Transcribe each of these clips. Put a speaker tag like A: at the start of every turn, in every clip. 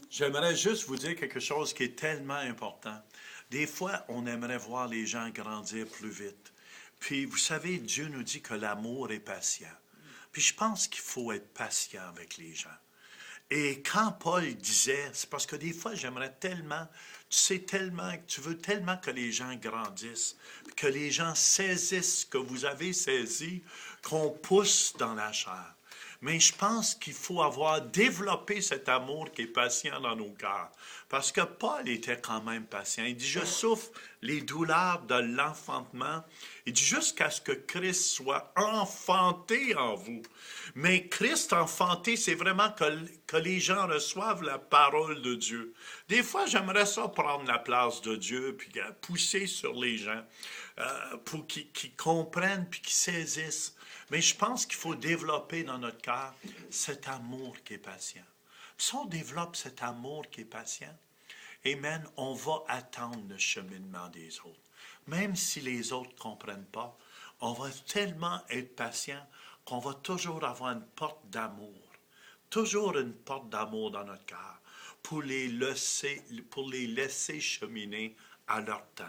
A: J'aimerais juste vous dire quelque chose qui est tellement important. Des fois, on aimerait voir les gens grandir plus vite. Puis, vous savez, Dieu nous dit que l'amour est patient. Puis, je pense qu'il faut être patient avec les gens. Et quand Paul disait, c'est parce que des fois, j'aimerais tellement, tu sais tellement, tu veux tellement que les gens grandissent, que les gens saisissent ce que vous avez saisi, qu'on pousse dans la chair. Mais je pense qu'il faut avoir développé cet amour qui est patient dans nos cœurs. Parce que Paul était quand même patient. Il dit, je souffre les douleurs de l'enfantement. Il dit, jusqu'à ce que Christ soit enfanté en vous. Mais Christ enfanté, c'est vraiment que les gens reçoivent la parole de Dieu. Des fois, j'aimerais ça prendre la place de Dieu, puis pousser sur les gens, pour qu'ils comprennent, puis qu'ils saisissent. Mais je pense qu'il faut développer dans notre cœur cet amour qui est patient. Si on développe cet amour qui est patient, amen, on va attendre le cheminement des autres. Même si les autres ne comprennent pas, on va tellement être patient qu'on va toujours avoir une porte d'amour. Toujours une porte d'amour dans notre cœur pour les laisser cheminer à leur temps.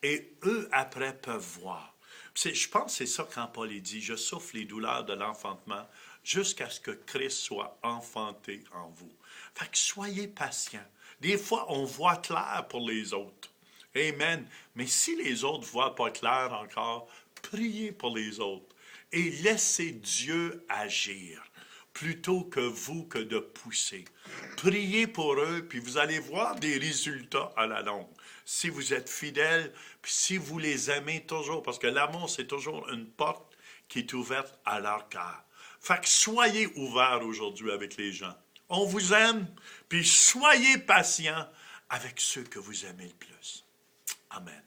A: Et eux, après, peuvent voir. Je pense que c'est ça quand Paul dit, je souffre les douleurs de l'enfantement jusqu'à ce que Christ soit enfanté en vous. Fait que soyez patients. Des fois, on voit clair pour les autres. Amen. Mais si les autres ne voient pas clair encore, priez pour les autres et laissez Dieu agir plutôt que de pousser. Priez pour eux, puis vous allez voir des résultats à la longue. Si vous êtes fidèles, puis si vous les aimez toujours, parce que l'amour, c'est toujours une porte qui est ouverte à leur cœur. Fait que soyez ouverts aujourd'hui avec les gens. On vous aime, puis soyez patients avec ceux que vous aimez le plus. Amen.